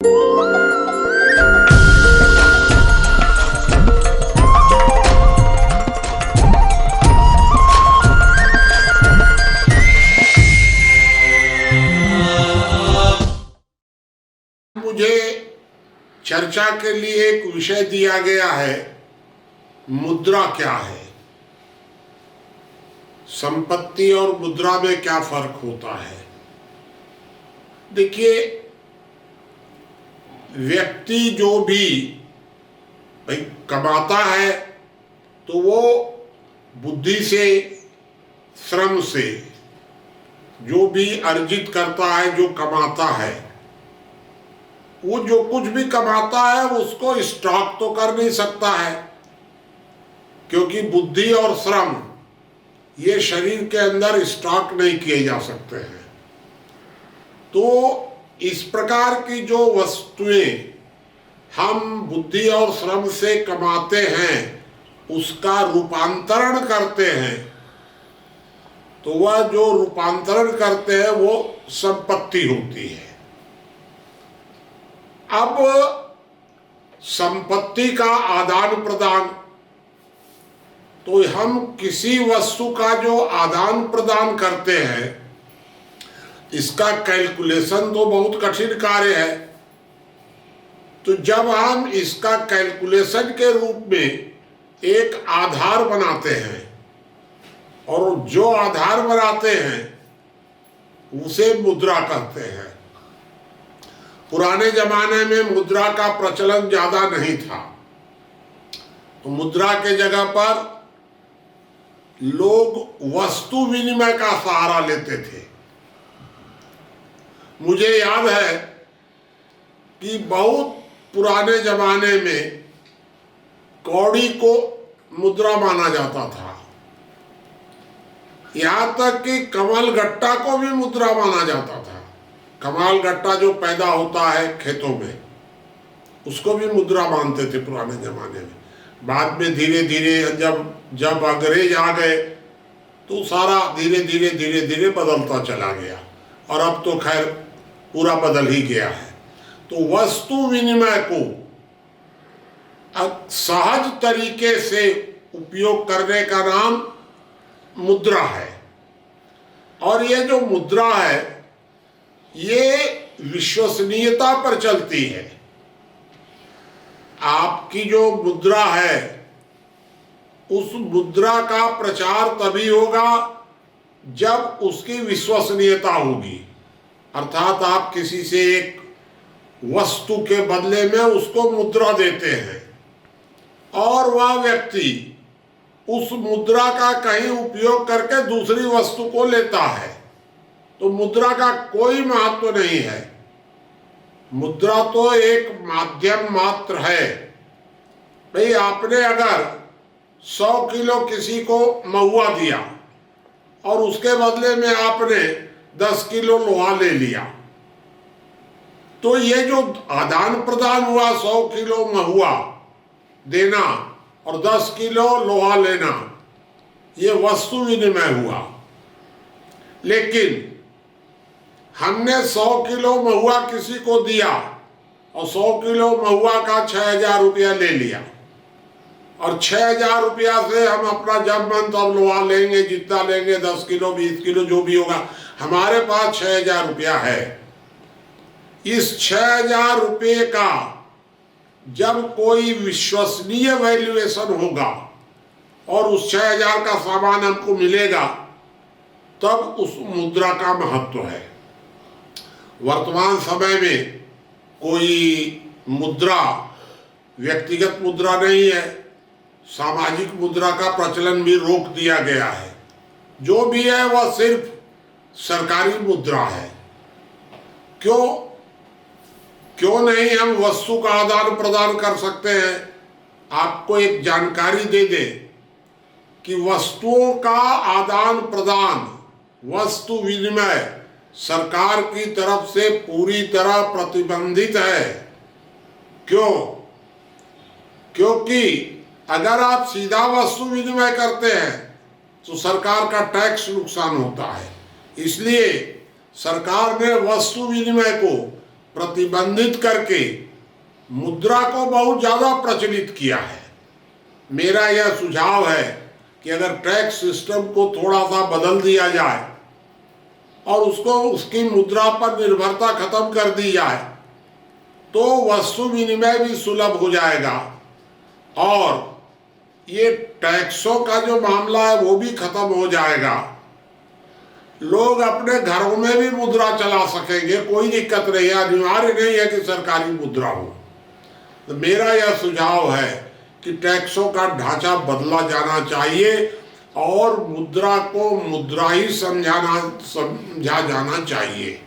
मुझे चर्चा के लिए एक विषय दिया गया है, मुद्रा क्या है, संपत्ति और मुद्रा में क्या फर्क होता है। देखिए, व्यक्ति जो भी भाई कमाता है तो वो बुद्धि से, श्रम से जो भी अर्जित करता है, जो कमाता है, वो जो कुछ भी कमाता है उसको स्टॉक तो कर नहीं सकता है, क्योंकि बुद्धि और श्रम ये शरीर के अंदर स्टॉक नहीं किए जा सकते हैं। तो इस प्रकार की जो वस्तुएं हम बुद्धि और श्रम से कमाते हैं, उसका रूपांतरण करते हैं, तो वह जो रूपांतरण करते हैं वो संपत्ति होती है। अब संपत्ति का आदान प्रदान, तो हम किसी वस्तु का जो आदान प्रदान करते हैं, इसका कैलकुलेशन तो बहुत कठिन कार्य है। तो जब हम इसका कैलकुलेशन के रूप में एक आधार बनाते हैं, और जो आधार बनाते हैं उसे मुद्रा कहते हैं। पुराने जमाने में मुद्रा का प्रचलन ज्यादा नहीं था, तो मुद्रा के जगह पर लोग वस्तु विनिमय का सहारा लेते थे। मुझे याद है कि बहुत पुराने जमाने में कौड़ी को मुद्रा माना जाता था, यहां तक कि कमल गट्टा को भी मुद्रा माना जाता था। कमाल गट्टा जो पैदा होता है खेतों में, उसको भी मुद्रा मानते थे पुराने जमाने में। बाद में धीरे धीरे जब अंग्रेज आ गए तो सारा धीरे धीरे बदलता चला गया, और अब तो खैर पूरा बदल ही गया है। तो वस्तु विनिमय को सहज तरीके से उपयोग करने का नाम मुद्रा है। और ये जो मुद्रा है ये विश्वसनीयता पर चलती है। आपकी जो मुद्रा है, उस मुद्रा का प्रचार तभी होगा जब उसकी विश्वसनीयता होगी। अर्थात आप किसी से एक वस्तु के बदले में उसको मुद्रा देते हैं, और वह व्यक्ति उस मुद्रा का कहीं उपयोग करके दूसरी वस्तु को लेता है, तो मुद्रा का कोई महत्व नहीं है। मुद्रा तो एक माध्यम मात्र है। भाई आपने अगर 100 किलो किसी को महुआ दिया और उसके बदले में आपने 10 किलो लोहा ले लिया, तो ये जो आदान प्रदान हुआ, 100 किलो महुआ देना और 10 किलो लोहा लेना, ये वस्तु विनिमय हुआ। लेकिन हमने 100 किलो महुआ किसी को दिया और 100 किलो महुआ का 6,000 रुपया ले लिया, और 6,000 रुपया से हम अपना जब मन तब लोहा लेंगे, जितना लेंगे, 10 किलो 20 किलो जो भी होगा, हमारे पास 6,000 रुपया है। इस 6,000 रुपये का जब कोई विश्वसनीय वैल्यूएशन होगा और उस 6,000 का सामान हमको मिलेगा, तब उस मुद्रा का महत्व है। वर्तमान समय में कोई मुद्रा व्यक्तिगत मुद्रा नहीं है, सामाजिक मुद्रा का प्रचलन भी रोक दिया गया है। जो भी है वह सिर्फ सरकारी मुद्रा है। क्यों नहीं हम वस्तु का आदान प्रदान कर सकते हैं? आपको एक जानकारी दे दे कि वस्तुओं का आदान प्रदान, वस्तु विनिमय सरकार की तरफ से पूरी तरह प्रतिबंधित है। क्योंकि अगर आप सीधा वस्तु विनिमय करते हैं तो सरकार का टैक्स नुकसान होता है। इसलिए सरकार ने वस्तु विनिमय को प्रतिबंधित करके मुद्रा को बहुत ज़्यादा प्रचलित किया है। मेरा यह सुझाव है कि अगर टैक्स सिस्टम को थोड़ा सा बदल दिया जाए और उसको उसकी मुद्रा पर निर्भरता खत्म कर दी जाए तो वस्तु विनिमय भी सुलभ हो जाएगा और ये टैक्सों का जो मामला है वो भी खत्म हो जाएगा। लोग अपने घरों में भी मुद्रा चला सकेंगे, कोई दिक्कत नहीं है, अनिवार्य नहीं है कि सरकारी मुद्रा हो। तो मेरा यह सुझाव है कि टैक्सों का ढांचा बदला जाना चाहिए और मुद्रा को मुद्रा ही समझा जाना चाहिए।